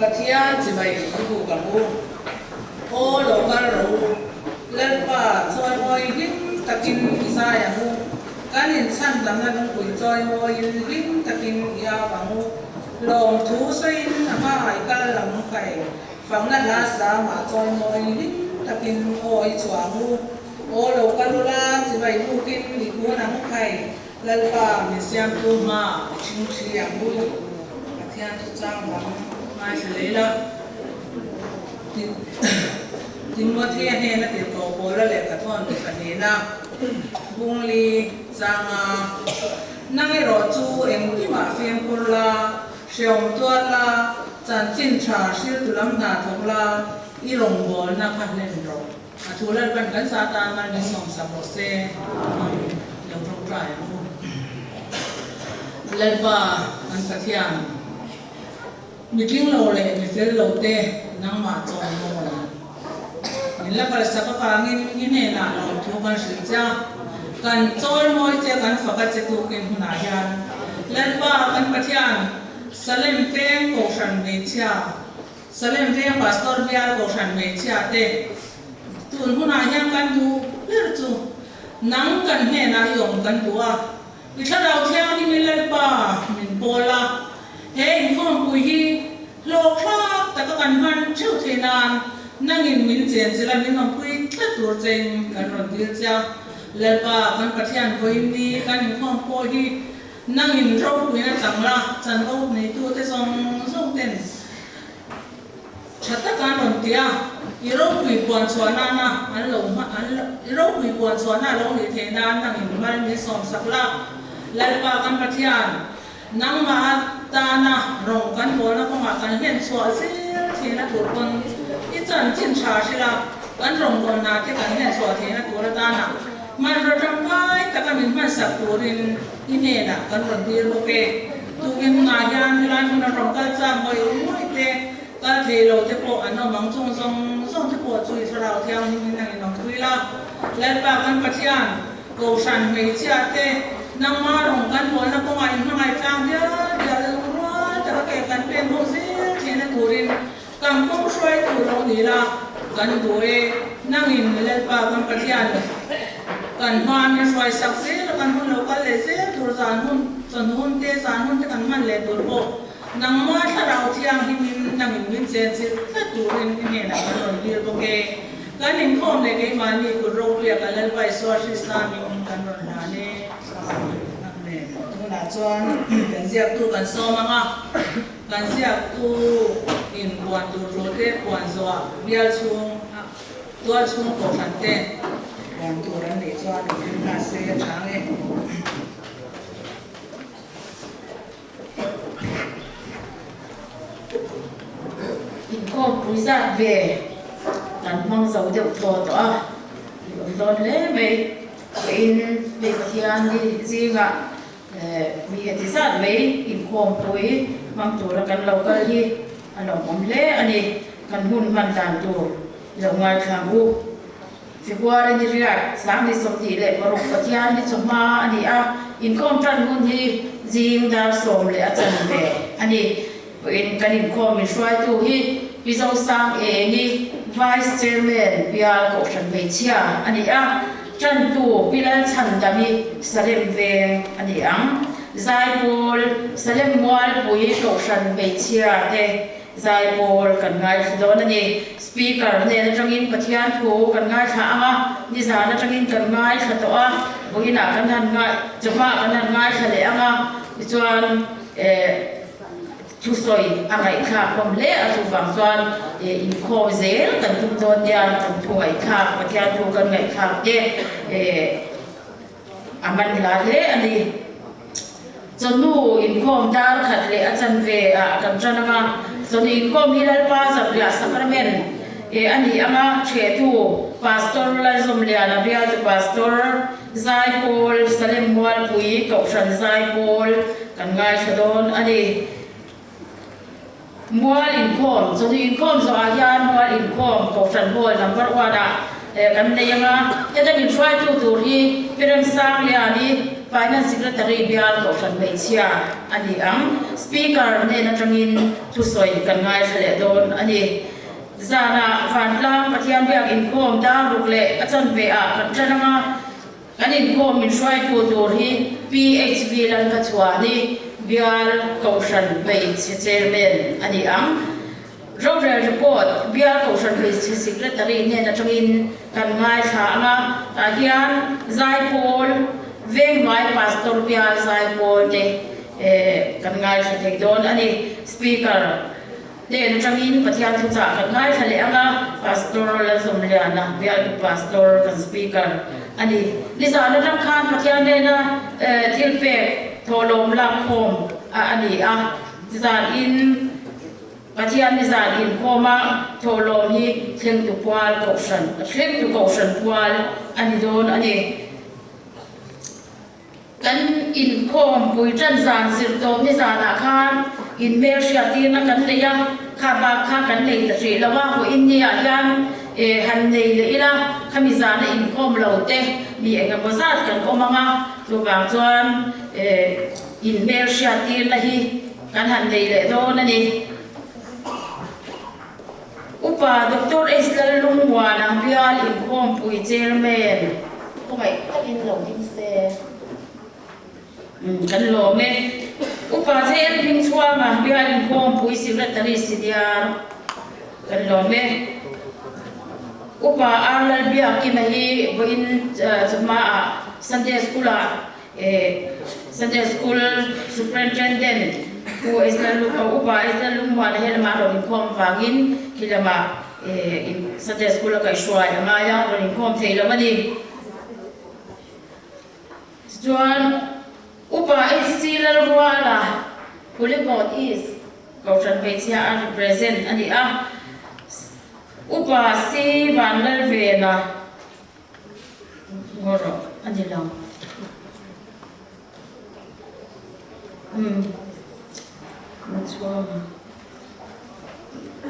Katia Jibai Ibu Kamu O Lokal Ro Lerpa Soy Moi Lim Takin Isayamu Kanin San Tangan Kui Soy Moi Lim Takin Ya Kamu Long Thu Sein Ama Aikal Lam Kai Phang Nat La Sa Ma Soy Moi Lim Takin Oi Chuamu O Lokal La Jibai Ibu Kin Ibu Nam Kai Lerpa Misyam Tu Ma Ching Chiamu Katia Tu Chang Lam Mai Selela Timothy Hena Tito Pola Lekaton Kanina Bungli Zanga Nangero Chu Engima Fiam Pula Xiong Tuala Chan Chin Cha Shil Tulam Na Thongla Ilong Bol Na Phanen Ro Atula Ban Kan Satan Man Ni Som Sapose Yang Thong Trai Lerba An Kathian Meeting lo le mi fel lo te nang ma chong mo la ni la par sa ka kangin ine na lo thu kan sil cha kan choi moi che kan fa ka che tu ken huna hian len ba kan pathian salem peng ko shan me cha salem peng pastor bial ko shan me cha te tun huna hian kan du ler chu nang kan he na yom kan tua mi tha dau thiang ni mi len ba min bola Hey, không bùi hi, lô khá, ta có cần hoan chịu thế nan, năng in mình chén chỉ là mình không bùi tất tổ trình, cần rồi tiêu cha, lần ba cần phát hiện với đi, cần không bùi hi, năng in rau bùi nó chẳng là, chẳng ốc này tu thế xong tên, chặt tất cả đồng tia, rau bùi buồn xóa na, anh lồng rau bùi buồn xóa na lồng như thế nan, năng in mà mình xong sắp la, lần ba cần phát hiện nang ma ta na rong kan bo na ko ma kan hen so se the na tur kon I chan chin cha sila kan rong bon na ke kan hen so the na tur ta na man ro ram pai ta ka min man sak turin I ne na kan ron dir lo ke tu gen na yan lan na rong ka cha moi moi te ka the lo te po an no mang chung song te po chui thra thiang ni na ni nong thui la len pa kan pathian ko san me cha te nang ma rong kan bo na ko mai na mai chang dia dia ro ta ke kan pen ho se che na turin kam ko shoi tu lo ni la kan du e nang in le pa kan pathian kan ma me shoi sak se la kan hun lo ka le se tur zan hun chon hun te san hun te kan man le tur bo nang ma tha rau thiang hi min nang in min se se ta turin ni na kan ron dir bo ke kan in khom le ke ma ni ku ro le ka le pai so shi sa mi kan ron na ne là cho cần diệt tu cần so mà ha cần diệt tu in quan tu rồi thế quan do biar chung tua chung cổ phần tên quan tu rằng để cho những cái xe sáng ấy in con bùi ra về làm mong giàu được thọ đó đón lễ về in về thiên đi gì cảมีเหตุการณ์ไว้อินโคมปุยมันตัวละกันเราก็ยี่อันนั้นผมเล่อันนี้กันหุ่นมันตามตัวเรางานทางอุสิบวันนี้เรียกสามที่สมทีเลยปรุปฏิญาณที่สมมาอันนี้อินโคมจันหุ่นที่จิงดาวสมเลยอาจารย์เบอันนี้เป็นกันอินโคมมีช่วยตัวที่พิจารณาเองนี่ Vice Chairman พิอาร์กชันเบเชียอันนี้จันตูพิลันชันดามีสเลมเวงอันนี้ไซโบลสเลมมอลปุยโตชันเบเชียเตไซโบลกันง่ายโดนอันนี้สปีกเกอร์เนี่ยจังอินปฏิญาณถูกกันง่ายช้าอ่ะนิสานจังอินกันง่ายขัดตัวบุกินากันทันง่ายจะมากันทันง่ายทะเลอ่ะจวนทุสอยอะไรค่ะผมเล่อสุบังจวนอินโคเซลกันทุกโดนยานกันถวยค่ะปฏิญาณถูกกันไงค่ะอามันลาเล่อันนี้จนนู่อินโคมดาร์ขัดเล่อาจารย์เวกันจันมาจนอินโคมฮิลล์ป้าสับยาสักระเมนอันนี้อามาเชื่อทูพาสตอร์ลาซอมเลียนาบิอาจพาสตอร์ไซโพลสเลมวัลปุยกับชันไซโพลกันง่ายชดอนอันนี้มัวอินโคมจนอินโคมสอาญามัวอินโคมกับชันโพลนับว่ากันในยังไงจะได้ช่วยตัวที่เป็นสร้างเรื่องนี้ไป Finance Secretary Bial Kofan Meichia ani ang speaker ne na tangin tusoi kan ngai thale don ani zana vanlang pathian biak inkom da rukle achan ve a kan chananga kan inkom min shwai tu tur hi PHV lan ka chwani Bial Kofan Meichia chairman ani ang Roger report Bial Kofan Meichia secretary ne na tangin kan ngai thanga ta hian zai pol veng mai pastor Bial zai pol ne kan ngai thei don ani speaker den tangin pathian thu cha kan ngai thale anga pastor la somliana Bial pastor kan speaker ani lisa na tang khan pathian ne na thilpe tholom lam khom ani a zan in pathian ni zan in khoma tholom hi thleng tu pwal Kofan pwal ani don ani kan in khom pui tran zan sir to ni zana khan in mer sia ti na kan leya kha ba kha kan nei ta ri lawa ho in ni a yan han nei le ila khami zana in khom lo te mi enga bazat kan omanga lo bang chuan in mer sia ti la hi kan han nei le do na ni upa Dr. Estel Lungwana Bial in khom pui chairman ko mai ka in lo din se kan lo me upa chen ping chua ma Bial in khom pui secretary sidiar kan lo me upa arlal bia ki ma hi boin chuma Sunday school Sunday school superintendent who is the upa is the lumwa na hel ma ro in khom wangin kilama in Sunday school ka shwa ma ya ro in khom thei lo ma ni Joan upa is silal wala Pulikot is Kofan Meichia are present ani a upa si vanlal vena ngoro ani lang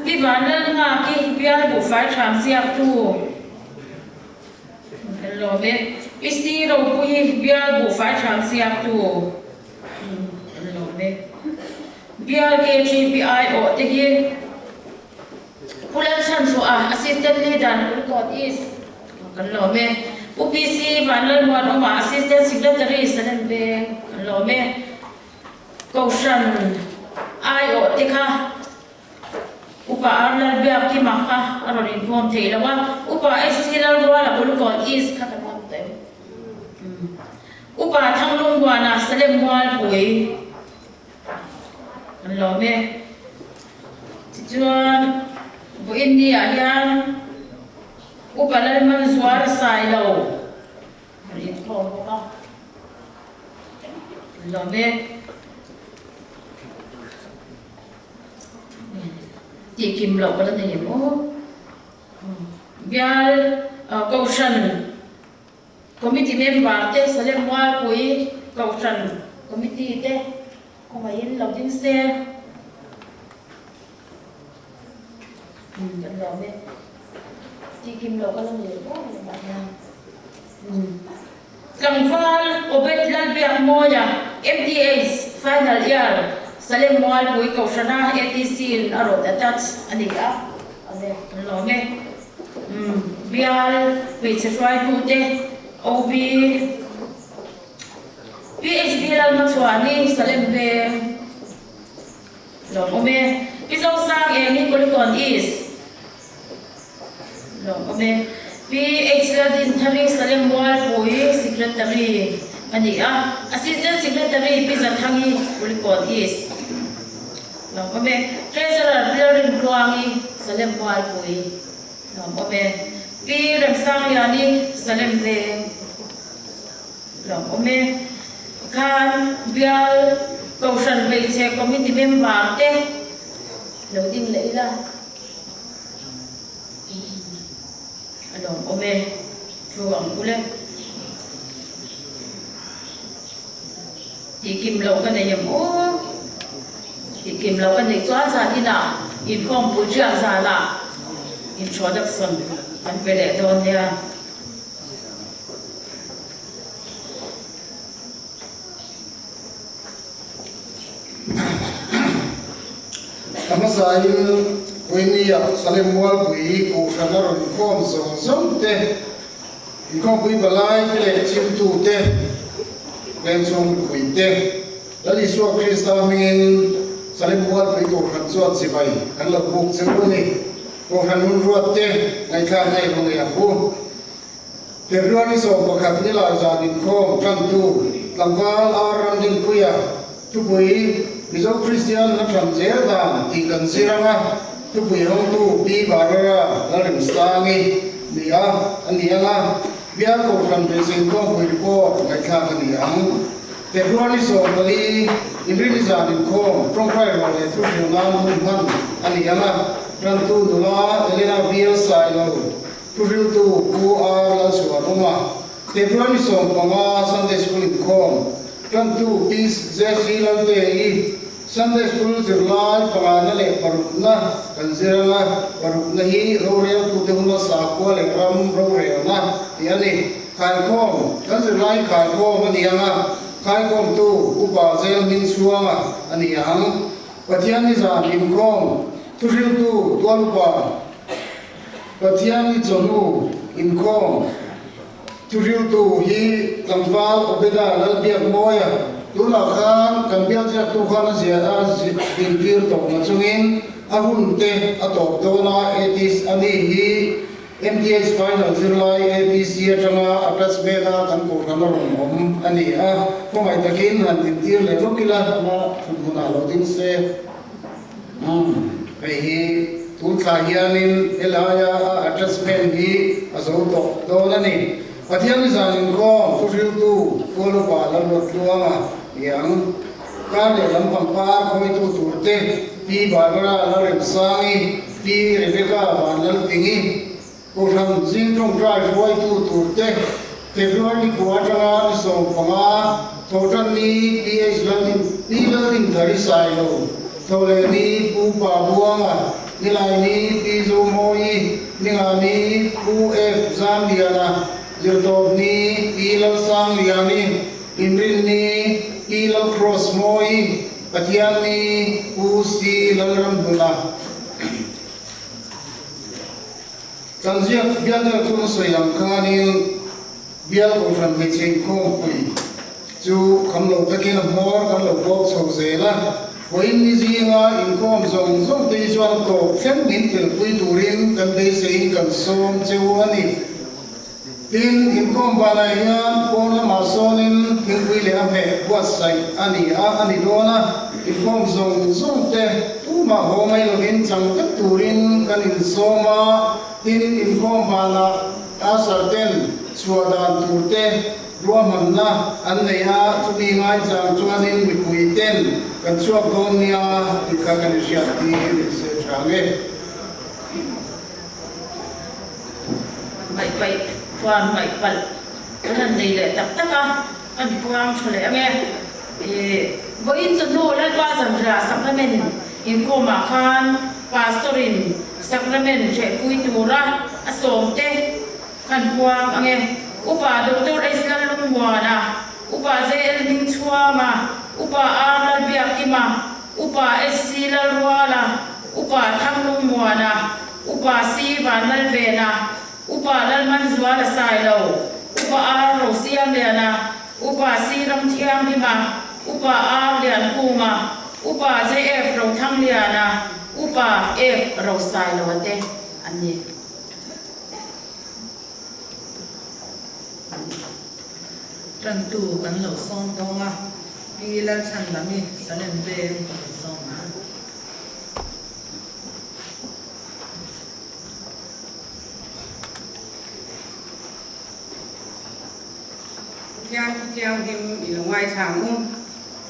Bi vanlal nga ki Bial bu fai tham siak tu hello me isi ro pui Bial bu fai tham siak tu hello me Bial KGPI o te hi pulan chan so assistant leader Pulikot is kan lo me UPC vanlal wan oma assistant secretary sanan be kan lo me Kofan ai o te kha upa arlal biak ki makha aron inform thei lawa upa silal wala Pulikot is kha kan mam te upa thanglung wana salem wal pui kan lo me chuan bu India hian upa lal man zwar sai lo rin thom ka lo me ti kim lo ka nei mo Bial Kofan committee member te salem wal pui Kofan committee te ko mai in lo din se kan lo me ti kim lo ka nei mo ma ya kang fal obet lal biak mo ya MTA's final year salem wal pui Kofana ATC arot attach ani a ane kan lo me Bial Meichia shwai tu te OB PHB lal ma chwani salem ve lo me pisong sang ni Pulikot is lo me PH la din thari salem wal pui secretary ani a assistant secretary pizan thangi Pulikot is lo me treasurer Bial Kwangi salem wal pui lo me P sang yani salem ve lo me kan Bial Kofan Meichia committee member te lo din le ila alo ome chuang ule ti kim lo ka nei mo ti kim lo ka nei chwa sa ina inform pu chia sa la introduction an pele don ya masai Winnie Salem Wal Pui ko Shangar Kom Song Te Kom Pui Balai Te Chim Tu Te Ben Song Pui Te Lali Suak Krista Min Salem Wal Pui ko Han Suat Sibai Han La Buk Sewuni ko Han Ruat Te Ngai Ka Ngai Hong Ya Pu Februari so Bakat Nila Zadin Kom Kan Tu Langwal Aram Din Puya Tu Pui Mizo Christian na Transil Dan Tikan Siranga Tu Pui Hong Tu Pi Barara Larim Stangi Nia Aniala Biar ko Tran Besin Ko Pui Report Ngai Ka Niang Februari so Bali Imri Zadin Kom Trong Krai Role Tu Yunan Hun Aniala Tran Tu Dula Elena Biel Sailo Puril tu ku ala suaroma. Februari so panga Sunday school in Kom. Kan tu peace Jeffrey Laltei Sunday school July panga le parutna kanzirala parutna hi rorel tu tehuna sakwa le ram rorel na yani kai Kom kanzirlai kai Kom anianga kai Kom tu upa zel min suanga aniang patiani za min Kom puril tu tualpa Patiani Jonu in Kom Turil tu hi Kamval Obeda Lalbiak Moya Tula Khan Kambiak Jak Tu Khan Zia Dinpir Tok Nachungin Ahun Te Atok Dona Etis Ani hi MTS Final Zirlai APC Atanga Atas Bena Kanko Kamarum Om Ani ha Kumai Takin Han Dintir Le Lokila Na Fudhuna Lodin Se Hi Tun Kahianin Elaya attachment hi Azoto Dolani Patiani Zanin Kom Furil tu Kolo Balan Lotluama Yang Kale Lampampa Koi tu Turte Pi Barbara Larim Sangi Pi Rebecca Banal Tingi Kuram Zintong Drive Koi tu Turte February Kuatanga So Panga Totan ni PH Landing Pi Landing Dari Silo Tole ni Pupa Buanga Nilai ni Pizo Moi Nilani UF Zambiana Zirtob ni Ilal Sang Liani Imril ni Ilal Cross Moi Patian ni Usi Lalram Bula Tanziak Bial Tun Soyang Kanin Bial Kofran Meching Kong Pui Ju Kamlo Takin Mor Kamlo Box Hosela When is in Kom Zong Zong Day Juan To Ken Min Til Pui Turin Kan Day Sein Kan Som Chewani Tin in Kom Balayan Pon La Masonin Tin Pui Le Ame Wasai Ani A Ani Dona in Kom Zong Zong Te Tuma Homay Login Chang Kat Turin Kan In Soma Tin in Kom Bala Asarten Suadan Turte Ruam na anaya tuni ngai jang chuanin mipuiten kan chuak donia ikaganisya ti se change mai pai puan mai pal kan nei le tak taka kan puang chule ame voin chno la ba jam ra sacrament in koma khan pastorin sacrament che pui tura asom te kan puang ame Upa Dr. Islam Lungwana, Upa Zel Ning Chuama, Upa Arnal Biakima, Upa SC Lalwala, Upa Thang Lungwana, Upa Siva Nalvena, Upa Lalman Zwala Silo, Upa Arro Siam Liana, Upa Siram Tiam Lima, Upa Arlian Kuma, Upa JF Rotang Liana, Upa F Rosilo Ate, Ani. Tentu kan lo song tonga Ilan Chan Lami Salem Ve Song Kiang him ilungai changu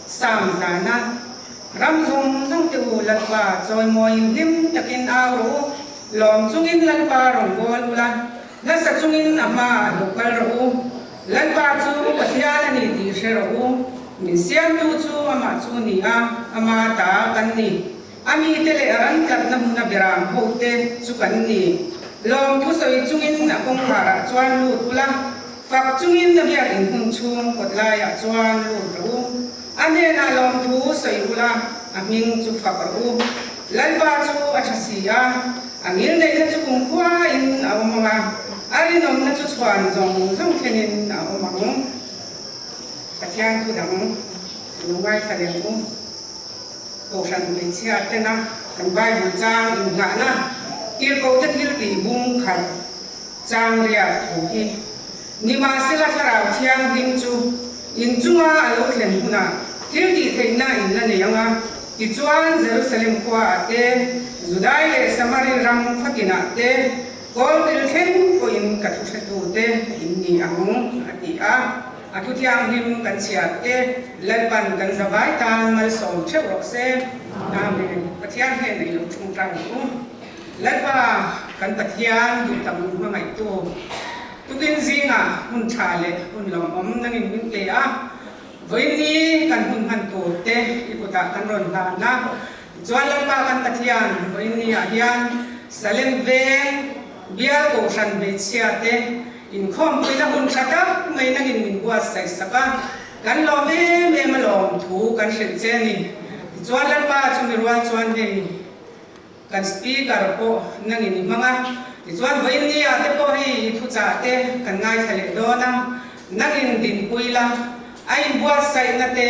Sam sana Ram zung zung tu latwa Choi mo him takin aru Lom zungin latwa ronggol ulan Lasa zungin ama lokal ru Lalpa chu patiala ni ti shero min siam tu chu ama chu ni ama ta kan ni ami tele aran kat na huna beram hote chu kan ni lom tu soi chungin na kong khara chuan lu tula fak chungin na biak in hung chung kotla ya chuan lu ru ane na lom tu soi ula aming chu fak ru lalpa chu athasiya angil nei na chu kungkhwa in awmanga arinom na chu chhuan zong thenin awmang pathian thu dang lungai thalemu ko san mai chia tena kan bai bu chang in nga na kir ko te thil ti bung khat chang ria thu hi nima sila tharau thiang ding chu in chunga alo thlen huna thil ti theina in la ne yanga ti chuan Jerusalem kwa te Judai le Samari ram phakina te kol til khen ko in ka thu thatu te in ni ang ati a atu thiang nim kan chia te lalpan kan zawai tan mal som che rok se amen pathian he nei lo chung tang ku lalpa kan pathian du tam ma mai tu tukin zinga hun thale hun lom om nangin min te a voini kan hun han tu te ikuta kan ron la na chuan lalpa kan pathian voini a hian salem veng bia ko san be chia te in khom puina hun thata mai nangin min bua sai saka kan lo me ma lom thu kan hren che ni chuan lalpa chumi ruan chuan he kan speaker po nangin manga chuan voini a te po hi thu cha te kan ngai thale do na nangin din puila ai bua sai na te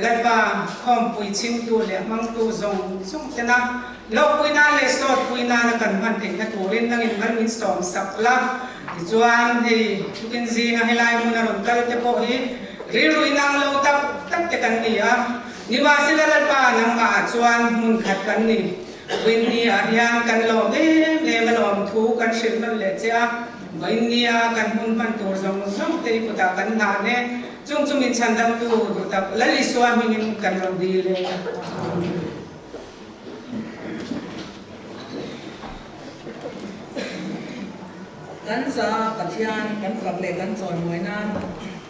lalpa khom pui chim tu le mang tu zong tena lo puina le sot puina na kan man te na turin nangin man min som sakla chuan hi tukin zinga helai mun ron kal te po hi ri ruinang lo tak te kan ni a niwa sila lalpa nang ma chuan mun khat kan ni voini a hian kan lo me ma lom thu kan hrin man le cha voini a kan hun man tur zong te puta kan na ne chung in chandam tu tak lali swami in kan ron di le kan sa pathian kan fakle kan chon moina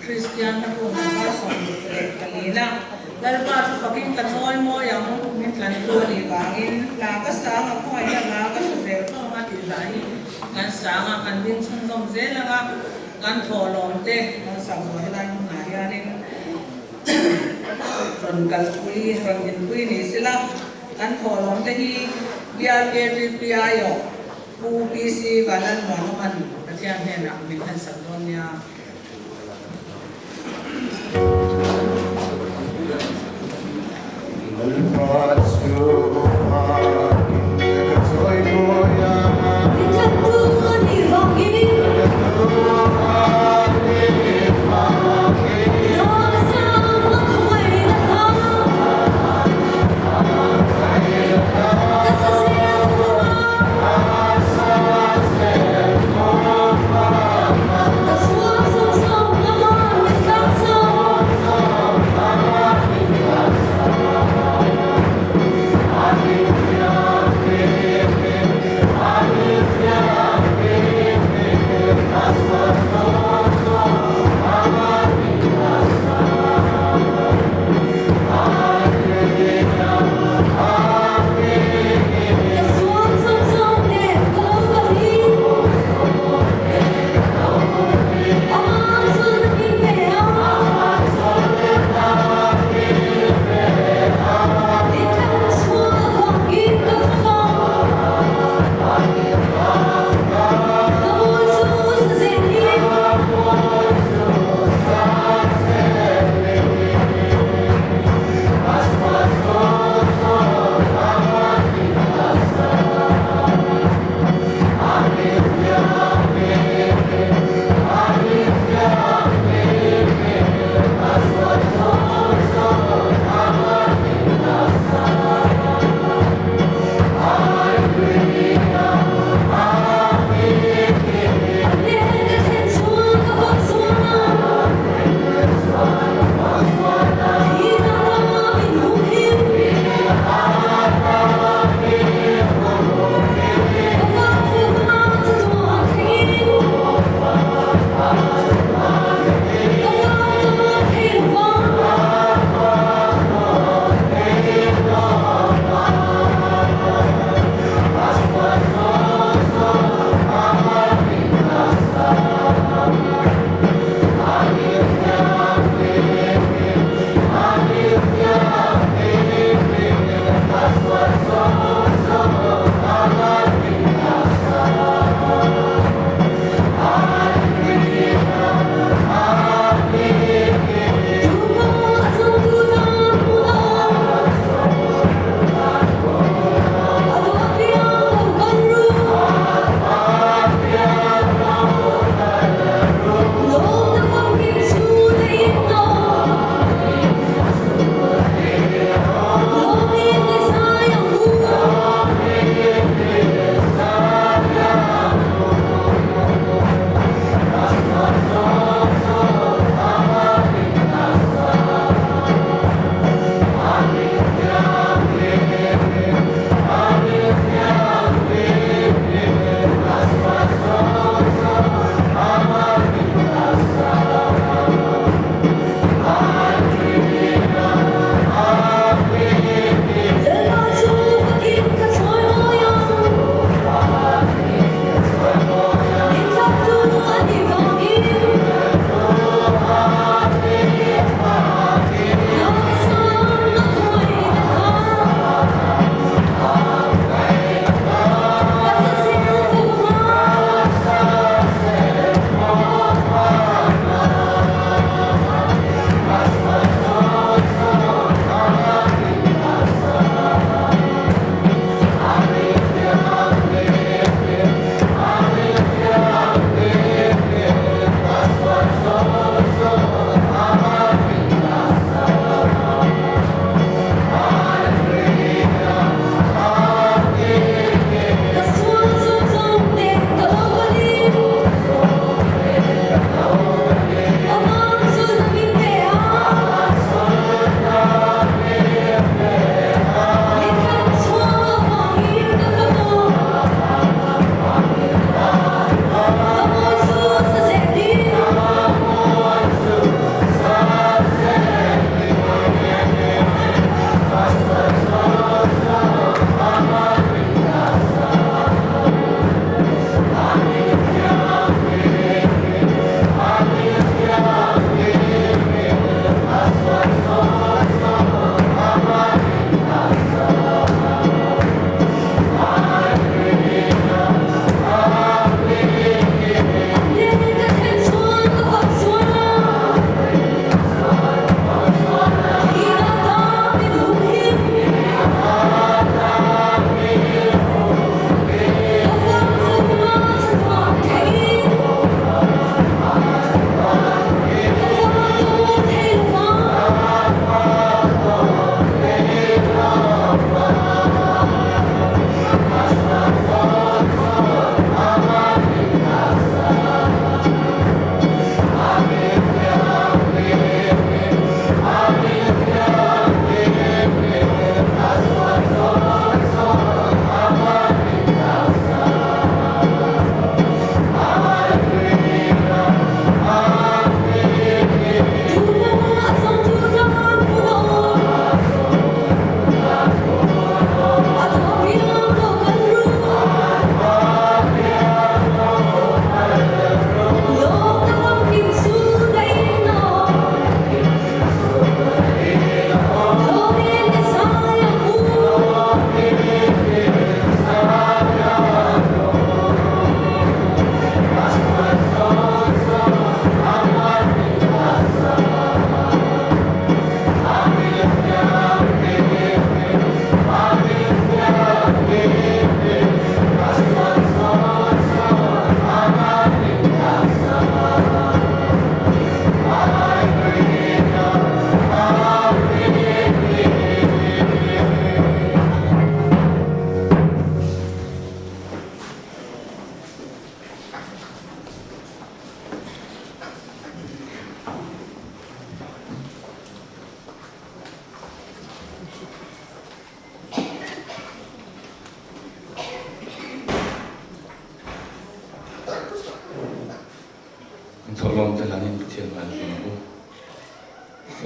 Christian na po na ba som le kanina lalpa chu faking kan noi mo yang min tlan tu ni wangin la ka sa nga ko ai la ka sa le ko ma ti lai kan sa nga kan din chung som ze la nga kan tholom te kan sa mo lai na ya nin ron kal pui ron din pui ni sila kan tholom te hi bia ke ri pia yo UPC kanan mo naman pathian he na min han sa don ya That's what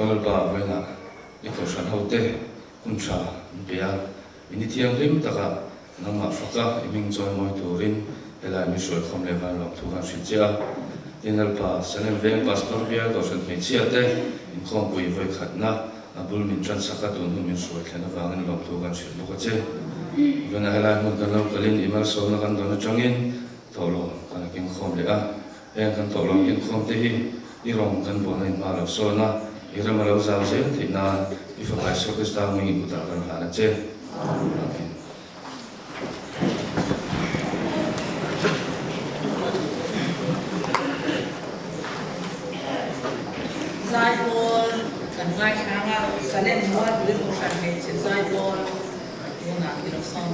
Donald ba vena ikoshan hote kumcha bia ini tiang lim taka nangma faka iming joy moi turin ela mi shoi khom levan lom thugan shijia dinal pa salem veng pastor bia dosan me chiate in khom pui voi khatna abul min tran saka tun hu min shoi thena wangan lom thugan shil bukache vena ela mun kan lo kalin imal so na kan don changin tolo kan kin khom le a en kan tolo kin khom te hi irong kan bo na ma lo so na iram lo zal je thina ifa so ke sta mi buta kan hana che amen Zai bol kan ngai khanga salen muat bil ko san he che zai bol na ki ro som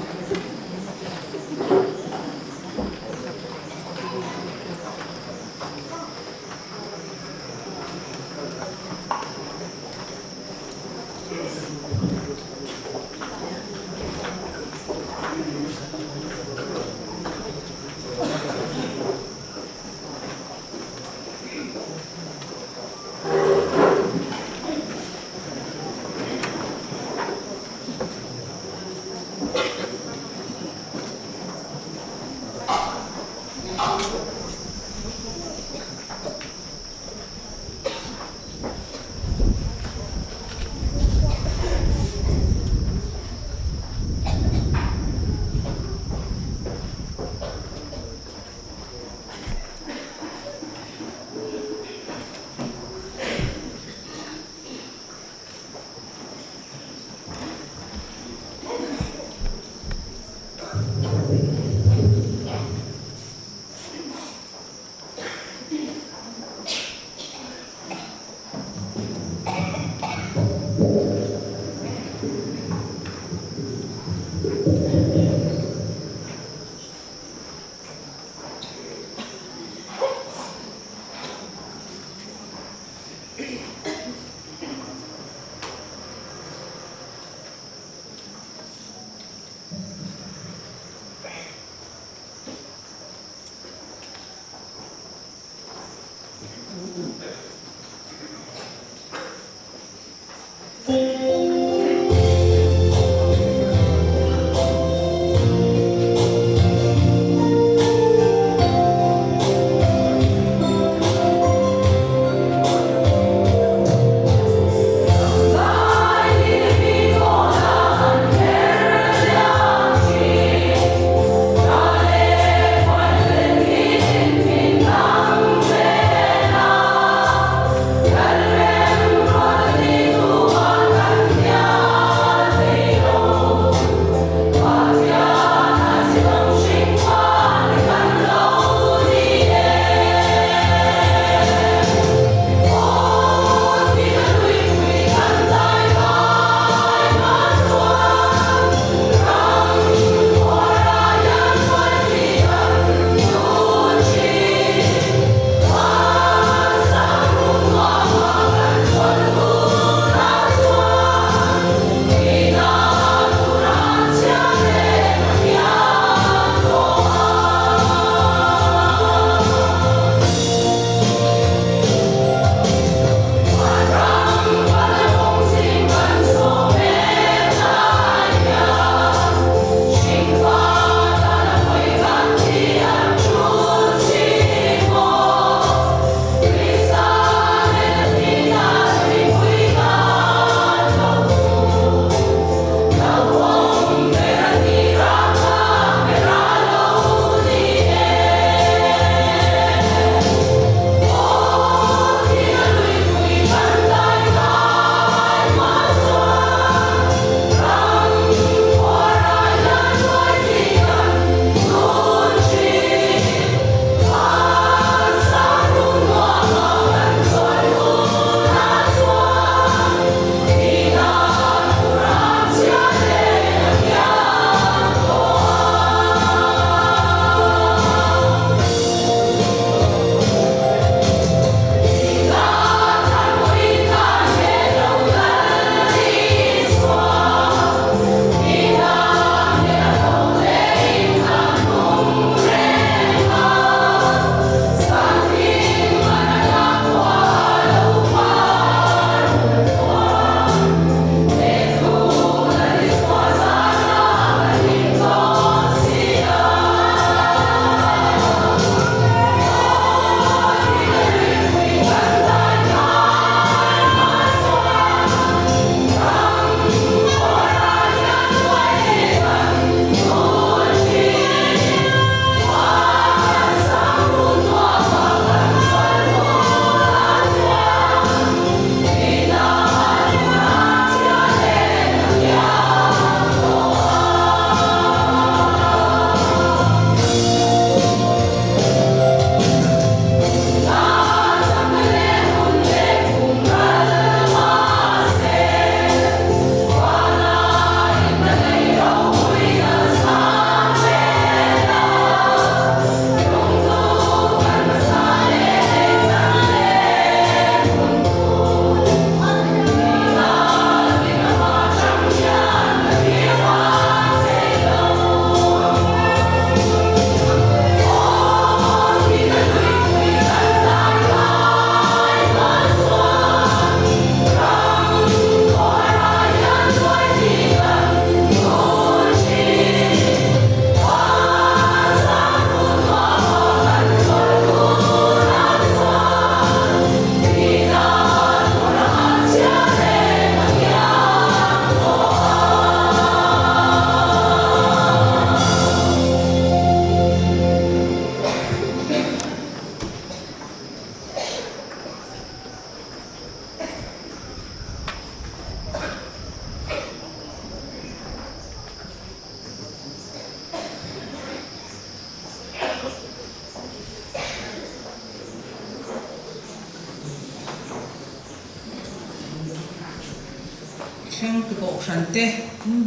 thing to go shante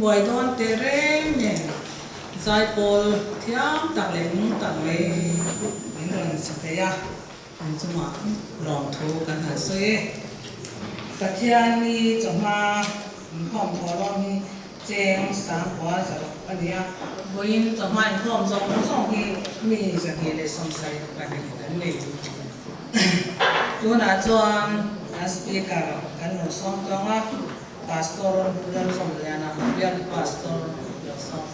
boy don te re ne zai pol thiam tak le nu tak le in ron sa te ya an chuma long thu kan ha se tathian ni choma khom tholom ni cheng sang kwa sa ania boin choma khom song song hi mi sa ki le song sai kan ni tu na chuan speaker kan no song tonga pastor dan song yana biar pastor song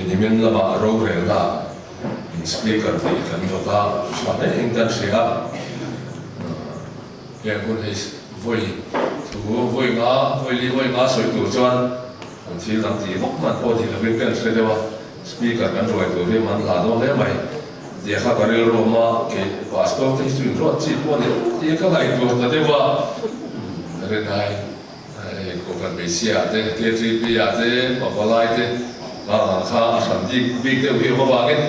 ni men lama ro rel da speaker ti kan jo ta sate inter sia ya kun is voi voi nga soi tu chuan an thil dang ti vok man po ti la vel pen se dewa speaker kan roi tu ve man la do le mai dia kha karil roma ke pastor ti tu ro chi po ni ti ka lai tu ta dewa re dai ko kan be sia te tri pi ya te pa pa lai te kha san di big te wi ho ba gen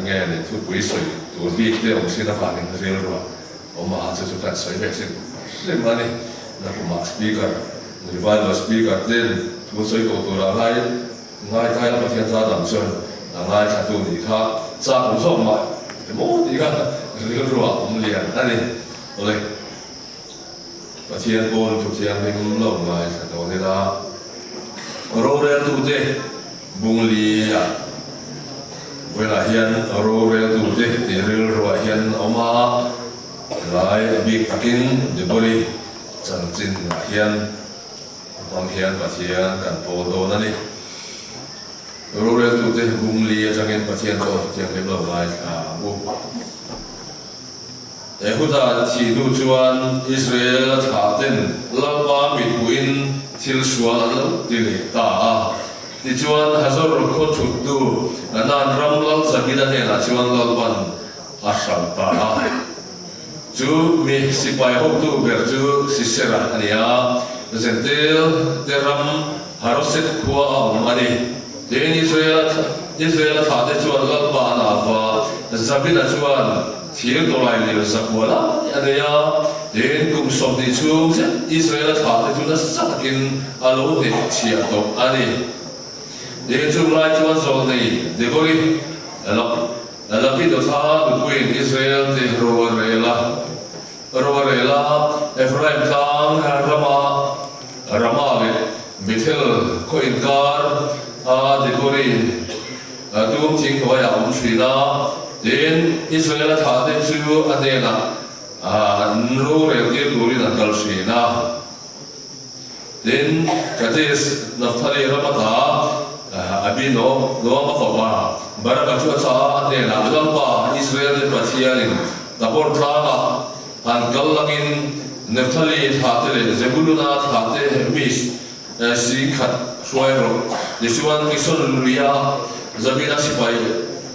nghe ne tu pui soi tu big te ông si na fa ni rel ro o ma ha chu kan soi ve sin le ma ni na ko ma speaker revival speaker den tu soi ko tu la lai ngai kai la pathian za dam chon ngai tha tu ni kha cha ku so ma mo ti ga rel ro om lian ani ole pathian bon tu thiang ning lo ngai sa do ni la ro rel tu te bung li ya wela hian ro rel tu te ti rel ro hian oma lai big takin de boli chan chin hian mang hian pathian kan po do na ni ro rel tu te bung li changin pathian ko thiang le lo lai a bu huda thi nu chuan Israel tha ten lawa mi puin thil sual ti le ta ti chuan hazor kho thut tu nan ram lal sakida ne la chuan lal ban a sham ta chu mi sipai ho tu ber chu sisera ania zentel teram haroset khwa amani den Israel tha te chuan lal ba na fa zabina chuan thil to lai le sakwala ania den kum som ni chu Israel tha te chu na sakin alo ne chia to ani den chu lai chuan zol nei de bori ala pi to tha between Israel te rowarela Ephraim tang rama le Bethel ko inkar a de bori tum thing ko ya um thina den Israel tha te chu anena ro rel ke luri na kal thina den kates naftali ramata abino no ma ko ba baraka chu cha ane la lamba Israel de pathianin tabor tlaga an kallangin naftali thate zebuluna thate mis sikhat shwairo desuan kison luria zabina sipai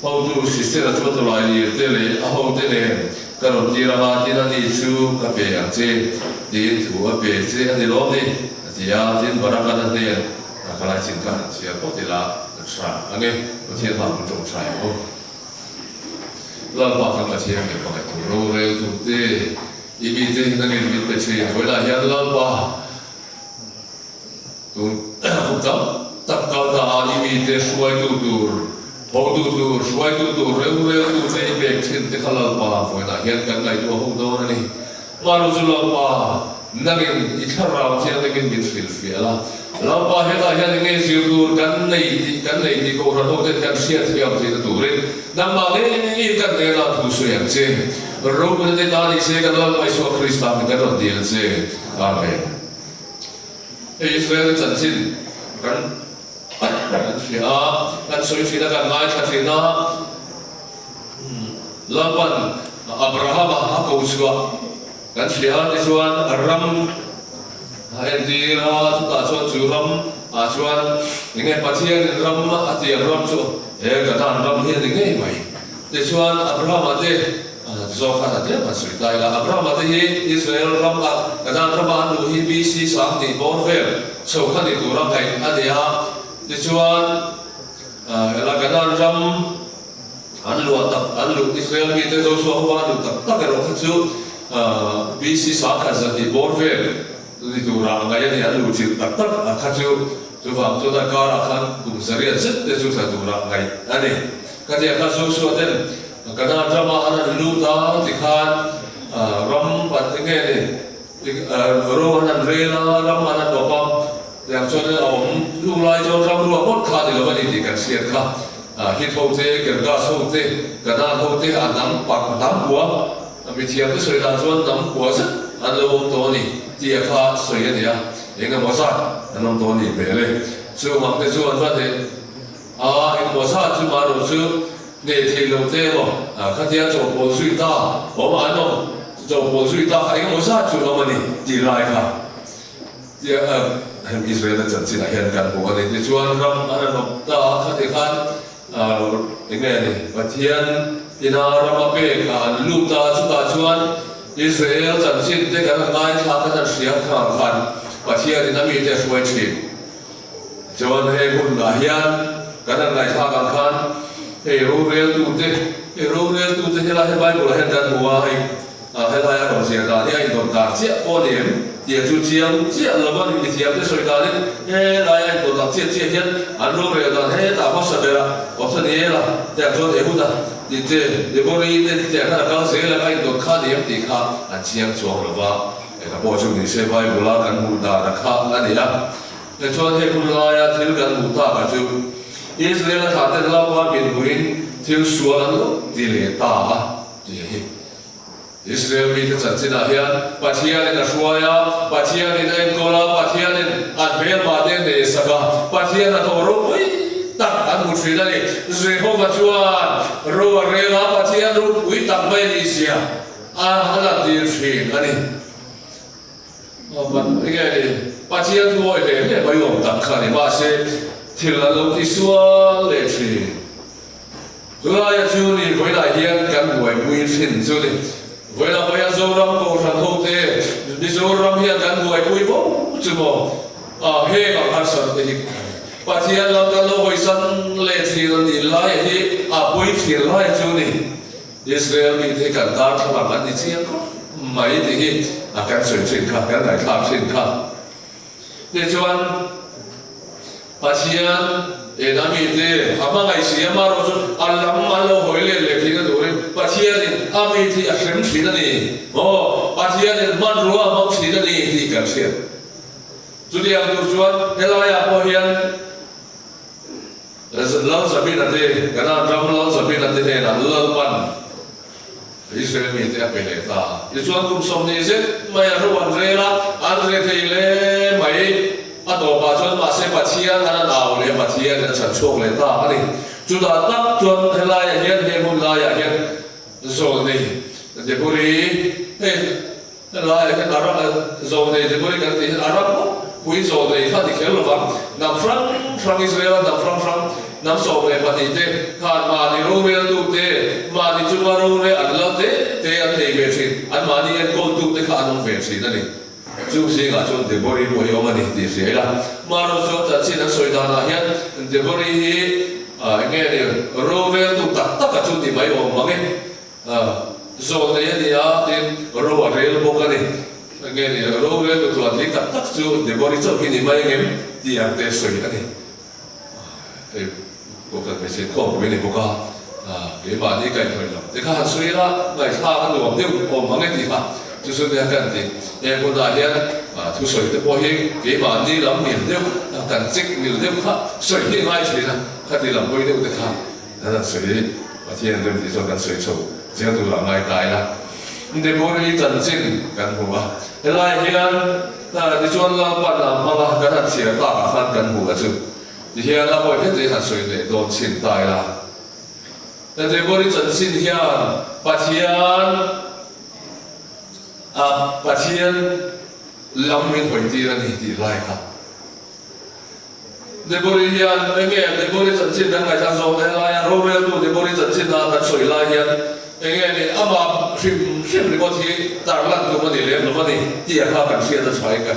pautu sistera chu to lai tele aho tele karon tirama tinani chu ka pe che tin thu a pe che ani lo ni tia tin baraka na ne kala chin ka sia ko tila sa ane ko thil ma ko chong sai ko la ba ka ka sia ke ko ko ro re tu te i bi te na ni bi pe che ko la ya la ba tu ko ta ka ta i bi te suai tu tur ho tu tur suai tu tur re tu te be chin te khala ba ko la hian kan ngai tu ho do na ni ma ru zu la ba nagin i thara tia nagin bin fil fiala la ba hela hian nge zir tur kan nei ti ko ran ho te kan sia thiam ti tu re nam ma nge ni kan ne la thu su yang che ro bu te ta ni se kan la mai so Krista kan ron dial che amen Israel chan chin kan sia kan soi sina kan ngai tha thina laban Abraham ha ko suwa kan sia ti chuan ram Hendira ta chuan chu ram a chuan nge pathian ram ati ram chu he ka tan ram hi nge mai te chuan Abraham ate zo kha ta te ma sui tai la Abraham ate hi Israel ram ka tan ram an lu hi BC sang ti bor ver so kha ni tu ram kai adia te chuan la kan nan ram an lu Israel mi te zo so ba lu tak ro chu BC sa ka za di bor ve li tu ra nga ya ni an lu chi tak kha chu va chu da ka ra khan kum saria zet te chu sa tu ra ngai ani ka dia ka so so ten ka na drama an lu ta ti khan ram pat nge ni ro an re la ram an do pa yang cho ne om lu lai cho ram lu bot kha di lo ba ni ti ka siat kha hit ho te ker ga so te ka na ho te an nam pak nam bua mi thiam te soi da chuan nam bua zet an lo to ni ti kha soi ani a enga mo sa an to ni be le chu ma te chu an va te enga mo sa chu ma ro chu ne thi lo te mo kha tia cho po sui ta o ma no cho po sui ta enga mo sa chu lo ma ni ti lai kha ti Israel da chan chin a hian kan bo ani ti chuan ram an no ta kha te khan enga ni pathian ina ram pe ka lu ta chu ta chuan Israel chan chin te kan ngai kha kan sia kha khan pathian ina mi te suai chin chuan he kun la hian kan ngai kha kan khan he ro rel tu te hela he bai bo la hen kan bua ai he la ya ro sia da ni ai don ta chia po niệm dia chu chiang chia la ba ni thiam te soi da ni he la ya don ta chia hian an ro rel da he ta pa sa be la o sa ni la te cho de hu da ti te de bo ri te ka ka se la ai don kha niệm ti kha an chiang chuang la ba e ka po chu ni se bai bo la kan hu da na kha ani la le chuan he kun la ya thil kan hu ta ka chu Israel tha te la ba bin buin thil suan lo ti le ta ti hi Israel mi te chan china hian pathian in a hruaya pathian in en kola pathian in an bel ma te ne saka pathian a to ro oi tak an mu thina ni Jehovah chuan ro re la pathian ro ui tak mai ni sia a hala ti thrin ani ban nge ni pathian tu oi le bai om tak kha ni ma se thil la lo ti sual le thrin zula ya chu ni roi la hian kan buai bui thin chu ni với là bây giờ ram cầu sản hậu thế đi ram hiện đang ngồi vui vô chứ bộ he bằng hạt sản thì và thì là cái lô hội sản lệ thì là đi lại thì vui thì lại chứ này Israel mình thì cần ta cho làm ăn đi chiang mấy thì cái sự chuyển khắc cái này làm chuyển khắc để cho anh và thì e na mi te ama ngai sia ma ro chu alam ma lo hoi le le thina do re pathian in ami thi a hrem thina ni pathian in man ruwa ma thina ni ti kan sia chu dia tu chuan helaya po hian lal sabin ate kana dram lal sabin ate he na lal pan Israel mi te a pele ta ti chuan kum som ni se mai a ro an re la an re thei le mai a to pa chuan ma se pathian an au le pathian an chan chok le ta ani chu da tak chuan helai hian he mun lai a hian zol nei de puri he lai he arak zol nei de puri kan ti arak pui zol nei kha ti khel wa nam frang Israel nam frang nam so le pati te khan ma ni ro vel tu te ma ni chu ma ro le an la te an nei ve thin an ma ni an kol tu te kha an ve thin ani chu se ga chu de bori mo yo ma ni ti se la ma ro chu ta chin an soi da na hian de bori hi nge ni ro vel tu tak tak chu ti mai o ma nge zo ne ni a tin ro wa rel bo ka ni nge ni ro vel tu la ti tak tak chu de bori chu ki ni mai nge ti an te soi ani ko ka me se ko me ni bo ka ke ba ni kai thoi la te kha soi la ngai tha ka lo de o ma nge ti ha就是那样的，也不大些吐水的波形，给把你啷面了，但积面了哈，水你爱去了，他的啷会了的哈，那水把天都你说跟水臭，这样都啷爱改了，你得波你真正干活啊，来天你说老板啦，妈妈跟他写大饭干活的就，你现在我现在他水的都清代啦，那这波你真正下把天。pathian lam min hoi ti ra ni ti lai kha de bori hian enge de bori chan chin dang ngai thang zo de la ya ro me tu de bori chan chin na kan soi lai hian enge ni ama shim ni ko thi tar lan tu ma ni le no ma ni ti kha kan sia da chai ka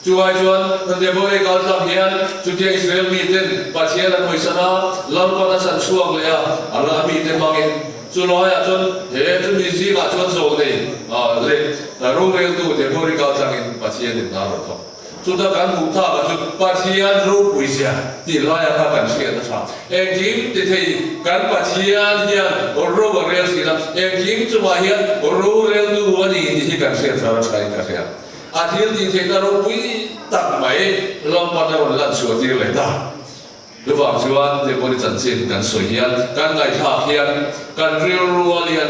chuai chuan debore kal tam hian chutia Israel mi ten pathian an hoisana lalpana san chuang le a ala mi ten mangin chuloya chun he chu mi ji ga chun zo nei le rongel tu debore kal tangin pathian in na ro tho chuta kan mu tha ga chu pathian ro puisia ti laya ka kan sia na sa engkim ti thei kan pathian hian ro rel sila engkim chu ma hian ro rel tu ani ti kan sia sa ra sai ka sia athil ti thei na ro pui tak mai lom pa na ron lan suat ti le ta lu ba chuan de boni chan chin kan soi hian kan ngai tha hian kan rel ro lian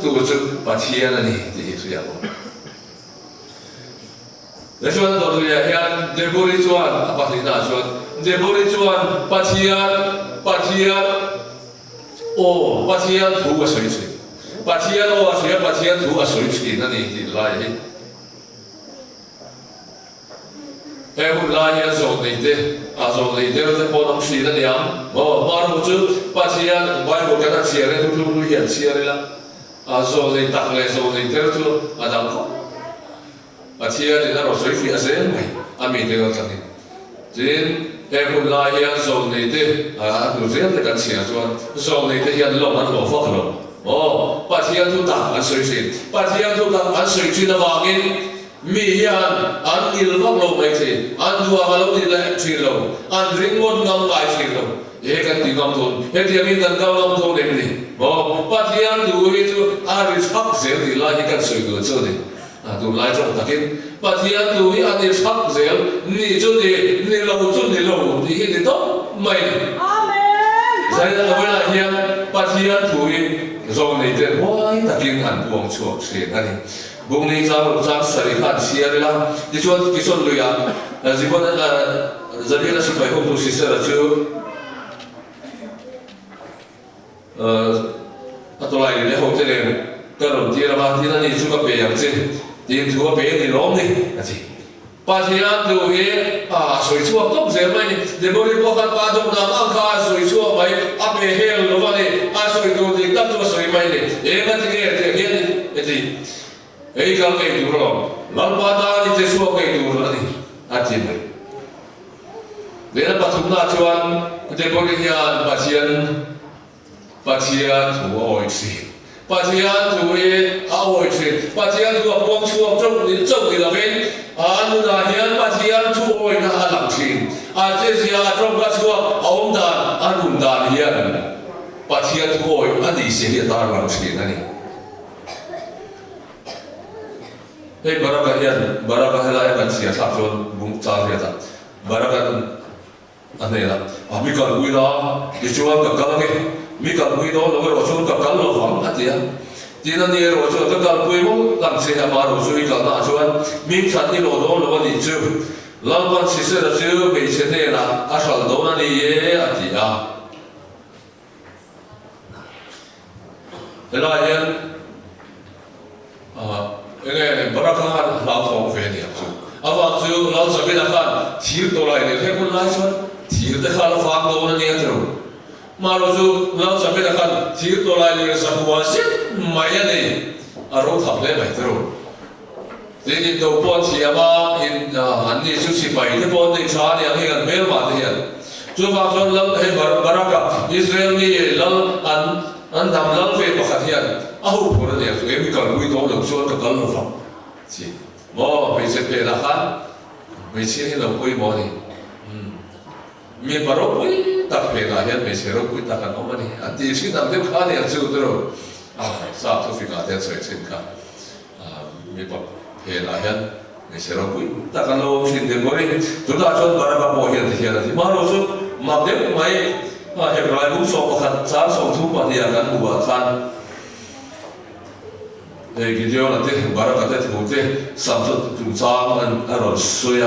tu chu pathian ani ti sia le chuan do le hian de boni chuan apa ti na chuan de boni chuan pathian thu a soi chi pathian o a soi pathian thu a soi chi na ni ti lai la hian zo nei te a zo nei te te po nam shi na niam mo maru chu pathian bible kana chia le tu lu hian chia le la a zo nei tak le zo nei te tu adam ko pathian ni na ro soi fi a zen mai a mi te lo tani jin la hian zo nei te a tu zen te kan chia chuan zo nei te hian lo man lo fok lo pathian tu tak an soi chi pathian tu tak an soi chi na wangin mi hian an il vak lo mai thi an dua ma lo ni la thi lo an ring mon ngam lai thi lo e kan ti ngam thon he ti mi kan ka ngam thon nem ni pathian tu hi chu a ri thak zel ti la hi kan soi go chu ni a tu lai trong takin pathian tu hi an ri thak zel ni chu ni lo chu ni lo ti hi ni to mai amen sai la wala hian pathian tu hi zo nei te wai takin an buang chuak se ani bung ni cha sari khan sia la ti chuan ki son lu ya zibon la zabina si pai hom tu si sera chu atolai le ho te le ka ron ti ra ba ti na ni chu ka pe yang che ti chu ka pe ni rom ni ati pathian tu he soi chu top ze mai de bori ko ka pa dong na ma kha soi chu mai a pe hel lo va ni a soi tu ti ta chu soi mai ni e ma ti ke te he ni ati ei kal ke tu ro lal pa ta ni te su ke tu ro ni ati mai le na pathum na chuan de bori hian pathian thu oi chi pathian thu e a oi chi pathian thu a pom chuak chok ni la ven an na hian pathian thu oi na a lam chi a che sia a trong ka chuak a om dan an rum dan hian pathian thu oi ani se hi ta lam chi na ni ei baraka hian baraka hela kan sia sa chon bung cha he ta baraka anela mi kal ui la ti chuan ka kal nge mi kal ui do lo ro chon ka kal lo fam atia tina ni ro chon ka kal ui mo lam se ha ma ro sui ka na chuan mi chat ni lo do lo ni chu lam ban si se da chu be che ne la a sal do na ni ye atia hela hian enge baraka la phong ve ni chu awa chu la sa be na khan thir to lai ne he kun lai chuan thir te khala fang do na ni atro maro chu la sa be na khan thir to lai ni sa huwa sit mai ani aro thap le mai tro tin do pon chi ama in han ni chu si pai te pon ni cha ni ang hian mel ma te hian chu fa chon lam he baraka Israel ni lal an dam lal ve pakhat hian ahu phur ni chu emi kal ui do lo chuan ka kal lo fa chi mo be se pe la khan be chi ni lo pui mo ni mi baro pui tak pe la hian be se ro pui tak an om ni ati si dam de kha ni chu dro sa tu fi ka te soi chen ka mi pa pe la hian be se ro pui tak an lo sin de mo ni tu da chon baraka po hian ti ma ro chu ma de mai Hebrai bu so pakhat cha so thu pa dia kan huwa khan Gideon ate baraka te thu te samso tu chang an aron soya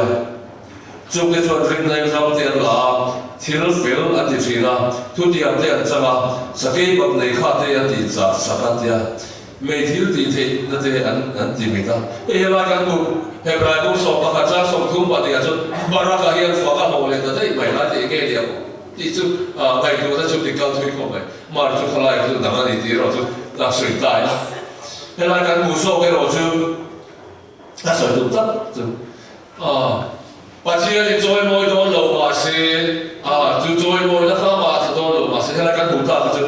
chuk le chon ring lai ram te la thil fel ati thina thu ti ate an changa sakei bab nei kha te ati cha sakatia me thil ti the na te an ti mi ta e la kan bu Hebrai bu so pakhat cha so thu pa dia chon baraka hian fa ka ho le ta dei mai la te ke dia ti chu ngai tu ta chu ti kal thui ko mai mar chu khalai chu dang ani ti ro chu la sui tai hela kan mu so ke ro chu ta so tu ta chu ปัจจัยที่จอยมวยโดนหลอกมาเสียจูจอยมวยแล้วเข้ามาจะโดนหลอกมาเสียแล้วกันหูตาก็จะ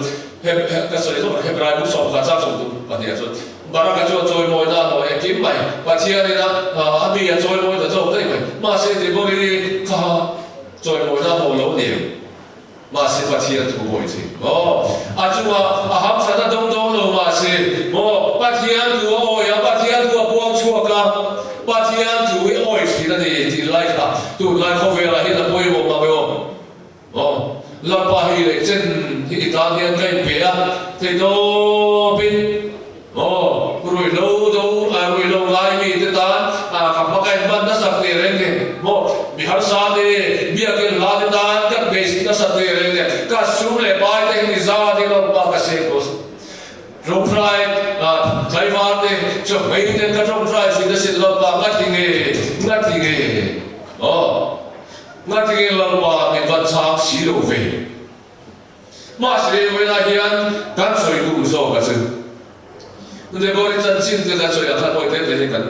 เห็บก็สวยทุกเห็บรายผู้สอบการสร้างสมดุลปัจจัยจุดบาร์ก็จะจอยมวยได้หน่อยกินไปปัจจัยนี่นะอามีจอยมวยแต่จบได้ไหมมาเสียที่บริข้าจอยมวยได้หมดแล้วเดียวมาเสียปัจจัยถูกบ่อยจริงอาจูว่าหามสันดงดงหลอกมาเสียปัจจัยตัวอย่างปัจจัยตัวพวงชั่วกันปัจจัยตัวอ้อยที่นั่นเองที่ไล่ค่ะตัวไล่เขาเวลาที่เราไปบอกมาไปบอกเราไปเลยเช่นที่ตาเทียนใกล้เปียที่โตเป็นรวยโลดูรวยโลไงมีที่ตากับมาใกล้บ้านนั่นสักเดือนเนี่ยมีฮัลซาเดเบียกินลาที่ตากับเบสินั่นสักเดือนเนี่ยก็สูงเลยไปแต่ที่ซาที่เราปากเสียกุศรุ่งไพรใครมาเนี่ยจะไม่เดินกับรุ่งไพรสิ่งที่เราปากงัดทิ้งเองงัดทิ้งเองงัดทิ้งเองเราปากเป็นวันช้างสีโลเวมาเสียเวลาเฮียนการสวยกุมโซกันซึ่งเดี๋ยวบริจาคสิ่งที่การสวยอาคารบริเวณนี้กัน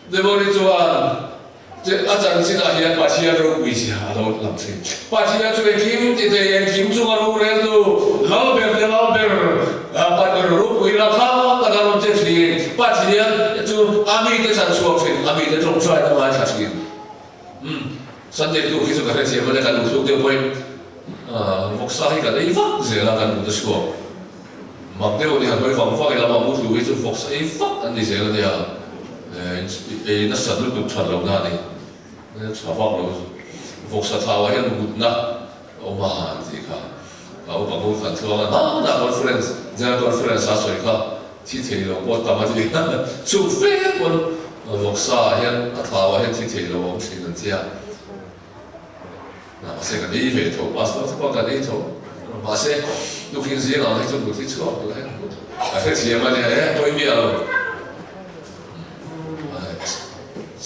เดี๋ยวบริจาคอาจารย์สิ่งที่เฮียนปัจจัยรู้วิชาเราลำสิ่งปัจจัยช่วยคิมที่เดียนคิมจุกันรู้เรื่องดูลาเบอร์ปัจจัยรู้วิราคาตะการรู้เจ็ดสิ่งปัจจัยจู่อามีที่สันสุขสิ่งอามีที่ตรงใจทำไมชัดสิ่งสันเด็กดูคิดสุขอะไรเสียมาได้การรู้สุขเดียวไปวกสาให้กันได้ฟังเสียแล้วกันรู้ตัวชัวมักเดียวนี่หันไปฟังให้เราบอกรู้วิจุวกสาให้ฟังอันนี้เสียแล้วเนี่ยนักสัตว์ลูกชัดเราหน้านี่ชาวฟังเราวกสาท้าวให้เราบุญนะเอามาสิค่ะเอาบางคนฝันทั่วกันน่าคอนเฟอเรนซ์จะคอนเฟอเรนซ์สวยค่ะที่เที่ยวเราตามมาที่นั่นชูเฟ่คนวกสาให้ท้าวให้ที่เที่ยวเราสิ่งนั้นเสียเสียกันดีเวทว่าสมมติกันดีทั่วมาเสียลูกหินเสียเราให้ทุกคนที่ชอบเลยแต่เสียมาเนี่ยไม่มีอะไร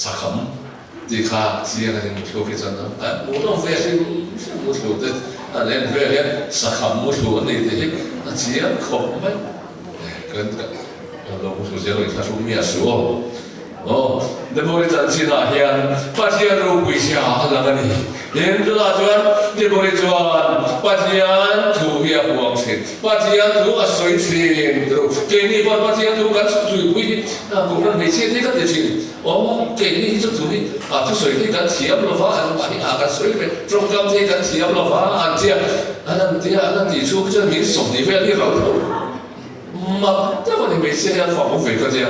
สักคำที่ข้าเสียกันมุดลูกหินสันนะมุดต้องเวทีมุดลูกแต่เล่นเวทีสักคำมุดลูกนี่ที่เสียขบไหมกันเรามุดลูกเสียเลยถ้าชุ่มมีอาศัยเดี๋ยวบริจาคสิ่งอะไรปัจจัยรู้วิชาอะไรกันนี่เห็นจุดละจวนเดี๋ยวบริจาคปัจจัยถูกเหี้ยบวงเสียปัจจัยถูกอาศัยเสียรู้เก่งนี่ปัจจัยถูกกันสุดวิกูนั่นไม่เชื่อที่กันเดี๋ยวสิเก่งนี่สุดวิทุกส่วนที่กันเทียบเราฟ้าอันนี้กันสวยไปตรงกันที่กันเทียบเราฟ้าอันเทียอันนั้นที่ช่วยจะมีส่งที่เวทีเรามาแต่วันนี้ไม่ใช่ยังฟังผมเวก็จะ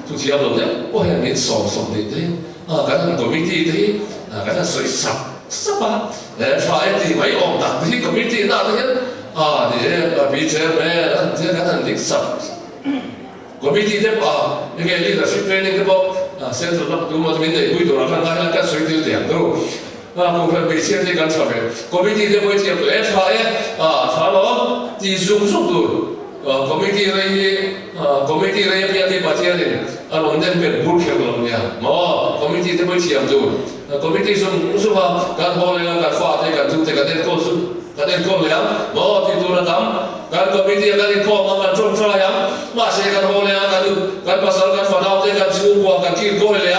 ทุกทีเราเนี่ยว่าอย่างนี้ส่งนี่ที่กันตัวมิติที่กันสวยสับปะใช้ที่ไม่ออกตัดที่คอมมิตี้นั่นเนี่ยนี่พิจารณาแล้วที่กันนี่สับคอมมิตี้เด็กยังไงลีดเดอร์ชิพเทรนนิ่งเด็กเซ็นทรัลตัวมันมีเด็กผู้ดูแลกันสวยที่เดียวดูผมเคยไปเชื่อที่กันชอบเลยคอมมิตี้เด็กผู้ที่ใช้ชาล้อที่สูงสุดคอมมิตี้อะไรพี่ที่ปัจจัยนี่อารมณ์เนี่ยเป็นบุญเกี่ยวกับเนี่ยคอมมิตี้ที่ไม่เชื่อมดูคอมมิตี้ส่วนว่าการพอเลยการฟาดให้การทุกข์การเดินก้นเลยที่ตัวเราทำการคอมมิตี้การเดินก้นมันจงใจมาเสียการพอเลยการภาษาการฟันเอาที่การชูกว่าการกินก้นเลย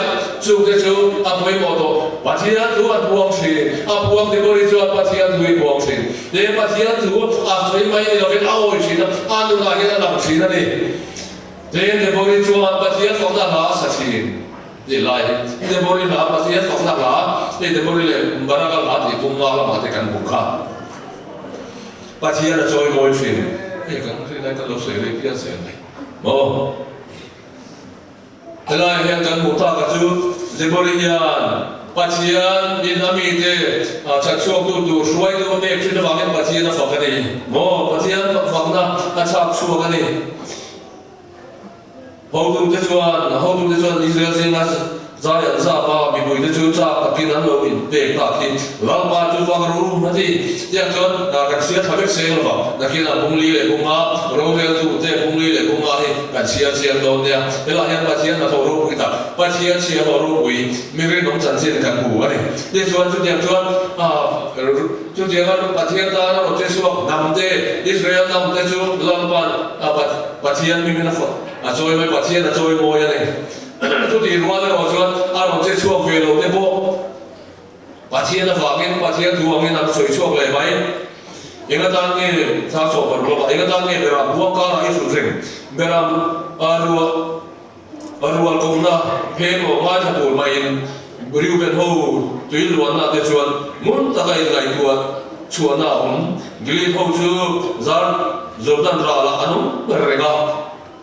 ชูที่ชูอันไม่หมดปัจจัยตัวอันบวงสีอันบวงที่บริจาคปัจจัยตัวบวงสีเดี๋ยวปัจจัยตัวอันสวยไม่เราเป็นเอาอีกทีนะอันดูอะไรกันหลังสีนั่นเองเดี๋ยวบริจาคปัจจัยของด้านหลังสักทีเดี๋ยวไล่เดี๋ยวบริจาคปัจจัยของด้านหลังเดี๋ยวบริจาคบารักหลังที่ปุ่มงาละมาที่กันบุกข้าปัจจัยเราช่วยมวยฟินกันที่ไหนกันเราเสียเลยเพี้ยนเสียเลยแต่ละเรื่องกันบุกข้ากันจู่เดี๋ยวบริจาคปัจจัยมีน้ำมีเดชักชวนดูช่วยดูเนี่ยคือฟังเนี่ยปัจจัยน่ะฟังกันนี่ปัจจัยฟังนะชักชวนกันนี่เขาดูที่ชวนอิสราเอลสิงห์ใจอันซาบะมีบุญที่ชวนจากกินนั้นเราอินเด็กตักที่เราบ้านจู่ฟังรู้นั่นที่ยังจนกันเสียทำให้เสียงเรานักกินบุ้งลีเลยบุ้งมาโรงเรียนจู่เตะบุ้งลีเลยบุ้งมาที่กันเสียงโดนเนี่ยเวลาเห็นปัจจัยน่ะเขารู้กินปัจจัยเสียเขารู้กุยมีเรื่องน้องจันเสียกันหูอะไรที่ชวนจุดยังชวนปัจจัยตาเราจะชวนนำเดอิสราเอลนำเดจู่เราบ้านปัจจัยมีไม่นับจอยไม่ปัจจัยนะจอยโมยอะไร ทุดีรู้ว่าเราชวนอารมณ์จะช่วงเวลาเนี่ยพวกปัจเจียนฝากเงินปัจเจียนตัวเงินนั้นสวยช่วงเลยไหมเองก็ตอนนี้ถ้าสอบรู้ว่าเองก็ตอนนี้เวลาบัวการอะไรสุดสิ่งเวลารัวกงนะเพลงออกมาจะปูดมาอินริวเป็นหูตุยล้วนนะแต่ชวนมุนตะไคร้ตัวชวนนะผมกิเลสหูชูจบดันราละอันนู้นเรื่องก็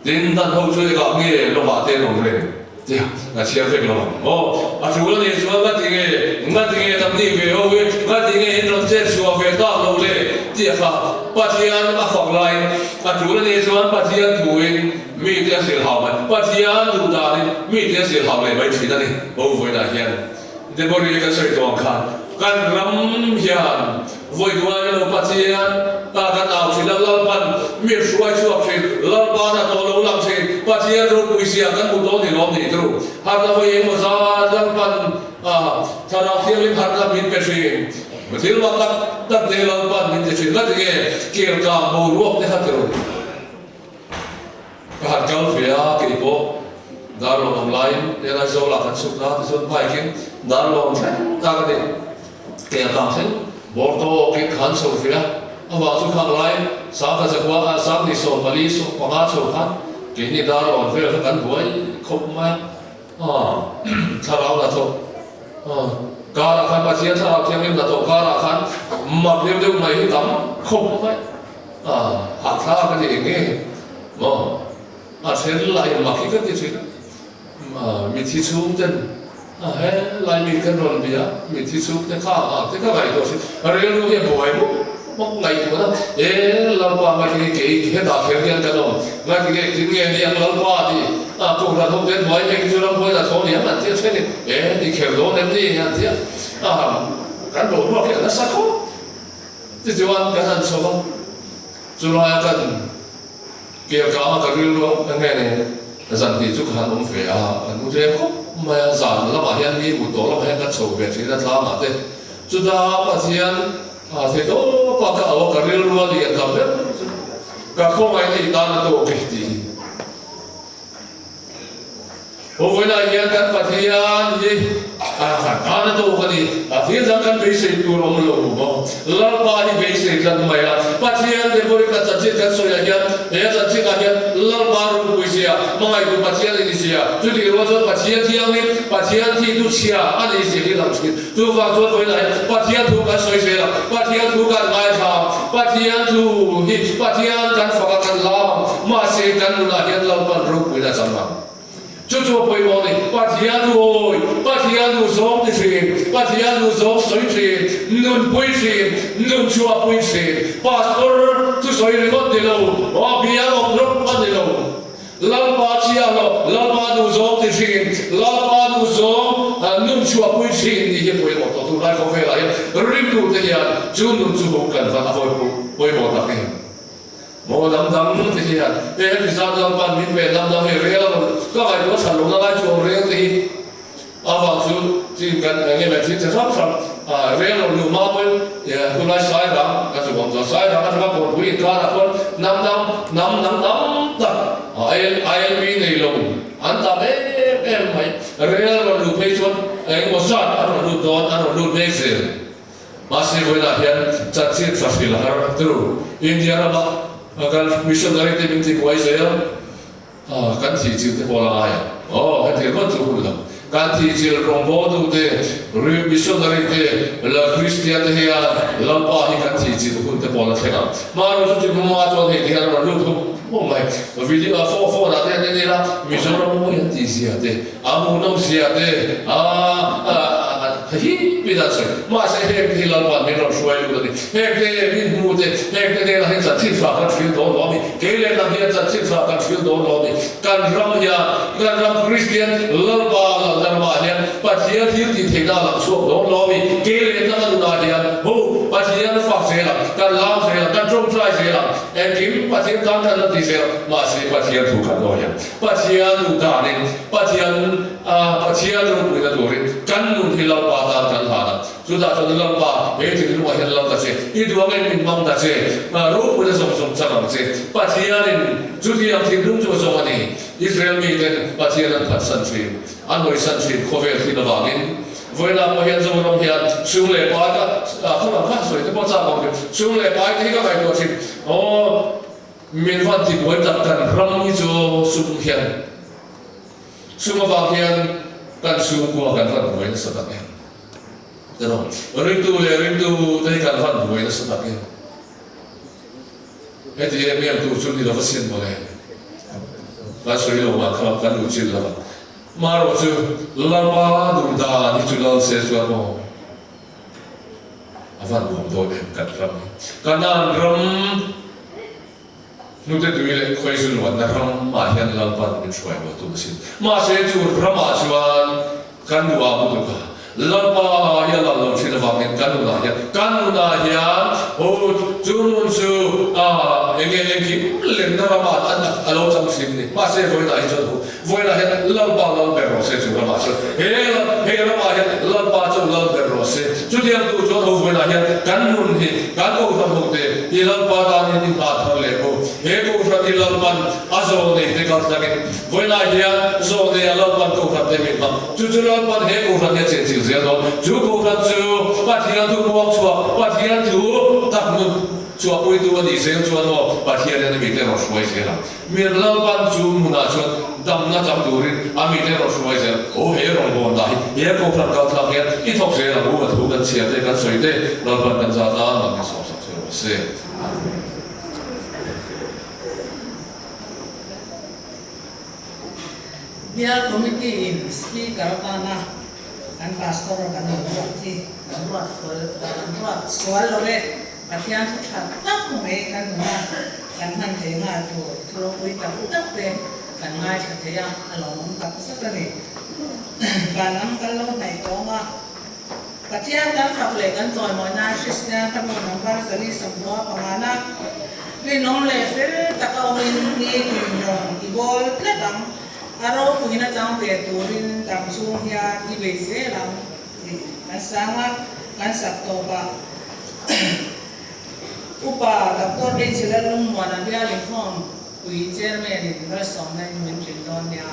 ดินดันหูชูก็เงี้ยลงมาเต้นลงเลยเจ้าน่าเชื่อถือลงโอ้อาชูแล้วนี่ชวนก็ทิ้งทำนี่เวโอเวก็ทิ้งเห็นเราเจ็บชัวเวต้าลงเลยเจ้าค่ะปัจจัยนั้นมาฝังลายอาชูแล้วนี่ชวนปัจจัยถูกมีเดียเสียหายไหมปัจจัยดูดานี่มีเดียเสียหายเลยไม่ใช่นี่โอ้ยน่าเห็นเดี๋ยวบริการสวยตัวกันการรำเฮียนวัยด้วยเราปัจจัยตากันเอาสิแล้วเราปันมีช่วยช่วยสิเราปันตัวเราหลังสิปัจจัยรู้ปุยเสียกันบุตรนี่ล้อมนี่รู้หากเราเองมาซาเราปันถ้าเราเที่ยวลิพันเราบินไปสิมาที่เราตัดเดเราปันบินไปสิก็จะเกี่ยวกับโมรวบนี่ครับรู้หากเจ้าเสียกี่โบดาร์ลงไลน์เดี๋ยวเราจะหลักกันสุดนะที่สุดไปกินดาร์ลงตากระดิ่งเกี่ยวกับสิ่งบอร์โตกินขันสุดเสียเอาว่าสุดข้างไลน์สักจะว่าสักที่ส่งมาลีสุดปังอาสุดขันกินนี่ดาร์ลงเพื่อกันหวยครบไหมถ้าเราละทุกการขันปัจจัยถ้าเราเที่ยงนี้ละทุกการขันมักเรียบเรียบไม่ต่ำครบไหมหากถ้ากันอย่างนี้อาเช่นลายมาคิดกันที่สุดมีที่สูงจนลายมีกันรอนเบียมีที่สูงจะข้าที่ข้าไงตัวสิเรื่องรู้ยังบ่อยมั้งไงตัวนั้นเราว่ามาที่เกี่ยดาเขียนกันกันน้องมาที่ที่เงี้ยนี่ยังเราว่าที่พวกเราทุกเดือนบ่อยเองจุลพลแต่ท้องเนี่ยมันเที่ยวเช่นนี้นี่เขียนโดนเต็มที่เนี่ยเที่ยวกันโดนว่าเขียนแล้วสักคนที่จะวันกันสอบจุลากันเกี่ยวกับการเรียนรู้นั่นเองสันติจุกหันองเฟียอันนู้นเรื่องก็ไม่สานแล้วมาเห็นมีบุตรแล้วมาเห็นกันโฉบแบบที่นั่นล้ามาเด็ดจุดาปัจจัยที่โตปากเอาการเรียนรู้เรียนทำแบบกับพวกไอ้ที่ตานตัวกิจโอ้ยนายเรียนกันปัจจัยนี่ตานตัวกันนี่ที่จะกันไปสิ่งตัวเราไม่รู้มั้งลับไปไปสิ่งกันไม่ละปัจจัยที่บริการจัดการส่วนใหญ่จัดการลับไปรู้วิเชียมั่งไอ้ตัวปัจจัยนี่เสียจุดที่เราจะปัจจัยที่ยังนี่ปัจจัยที่ดูเสียอันนี้เสียที่เราคิดตัวฟังตัวไปไหนปัจจัยถูกกันสวยเสียปัจจัยถูกกันไม่ทำปัจจัยถูกปัจจัยกันฟังกันล้ำมาเสียกันดูแลเห็นเราปันรู้ไปได้สมังจู่ๆไปมองนี่ปัจจัยดูปัจจัยดูสองที่สิ่งปัจจัยดูสองสวยสิ่งนุ่นปุยสิ่งนุ่นชัวปุยสิ่งพาสปอร์ตที่สวยเลยก็เดียวว่าพี่ยังออกรถก็เดียวลัลปาเชียร์ลัลปาดูสองที่สิ่งลัลปาดูสองนุ่นชัวปุยสิ่งนี่ที่ปุยหมดตัวได้เขาเวลาริมดูเดียร์จู่นุ่นจู่กันฟังเอาปุยหมดตักเองโมดำที่ที่พิซซ่าดำปันมิดเวดำเรียลก็ไอ้ตัวฉันลงแล้วช่วงเรียลที่อาฟังสุดที่กันอย่างเงี้ยที่จะรับฟังเรียลลูมาเป็นคุณนายสายรังก็จะบอกว่าสายรังก็จะมาพูดคุยกันคนน้ำตัดไอ้มีในลงอันตัดไม่เรียลลูเพชรไอ้โมซัดอันลูดอนอันลูเบเซลมาสิเวลาเห็นจัดสิ่งสักสิ่งละตรูอินเดียเราการมิชชันนารีที่เป็นที่ไว้เสียการที่จิตที่พอละไอ้การที่ก็จูบละการที่จิตรงโบดูเตะหรือมิชชันนารีที่ละคริสเตียนที่ละป้าที่การที่จิตคุณที่พอละเท่านั้นมารู้จุดที่มาจนเห็นที่เราลูกโอ้ไม่วิดีโอโฟนั่นนี่ละมิชชันนารียันที่เสียเตะอามุนเสียเตะฮีพิจารณามาเสียเหตุที่เราบ้านไม่เราช่วยดูดิเหตุที่มีมูดเหตุที่เราเห็นจัดสิ่งฝากกันฟิลโดนล้อมเกลียดเราเห็นจัดสิ่งฝากกันฟิลโดนล้อมการรำยาการรำคริสเตียนลัลบาลัลมาเห็นปัจจัยที่ที่เทน่าหลังช่วงโดนล้อมเกลียดเราดูนาเห็นโอ้ปัจจัยฝากเสียการล้างเสียการจงใจเสียกิมปัจจัยการทันทีเสียมาเสียปัจจัยถูกกันล้อเห็นปัจจัยดูตาเนี่ยปัจจัยดูคุยกันตัวเองกันนู่นที่เราปาตามกันหาสุดท้ายเราลังปาเฮ้ยที่รู้ว่าเห็นเราตัดเสียอีดวงเงินมินมังตัดเสียรู้คุยกันสมสังเสียปัจจัยนี่จุดที่เราที่รู้จุดสมัยนี้ Israel mi ten pathian an khat san thin an hoi san thin khovel thi na wangin voila mo hian zo rom hian sung le pa ta khoma kha soi te po cha bang sung le pa te ka kai to thin o min van ti boi tak kan ram ni zo sung hian sung wa hian kan sung ko kan van boi na sa ta hian pero rindu te kan van boi na sa ta hian Heti ye miam tu chun ni la vasin mo le. La soi lo ma kha kan lu chil la. Ma ro chu la ba du da ni chu la se chu mo. Avan bom do le kan ram. Kanan ram nu te tu le khoi sun wan na ram ma hian la ban ni choi mo tu sin. Ma se chu ram ma chuan kan du a bu ka. Lapa ya la lo chila wa men kanuna ya o chunun su enge ki len na ma an alo chang sim ni ma se voi dai chu voi la he lapa lo be ro se chu ma chu he la ma he lapa chu lo be ro se chu dia tu chu ho voi la he kanun hi kan ko ta ho te i lapa ta ni ta thar le ko he ko sa ti lapa azo ne te ka ta ke voi la ya zo ne lapa ko ta te me ma chu lapa he ko sa ne che这种如果他就把天都光说，把天都他们说为多你先说喏，把天的明天我说一些了，明老板就木那说，当那张多人，明天我说一些，哦，黑龙江大，也够他搞他天，一头些了，我土跟钱的跟水的，老板跟啥子那个说说是。Biar committee speaker kana kan pastor kan buat soal lore patian chat tak me kan han the nga to lo kui ta tak te kan ngai the ya along ka sa ta ni kan am kan lo nai to ma patian kan phak le kan joy mo na shisna kan mo nang ba sa ni sam do pa mana ni nong le fer ta ka ong ni no i bol le dam Aro puhina jang pe turin tam sung ya di beze lang nasanga kan sakto ba upa Dr. Lee sila lung wana dia lingkong kui chairman in person na in Washington ya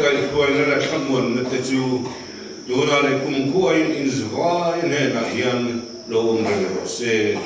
kai khoi na la thamon na te chu dona le kum khoi in zwa ne na hian lo om le se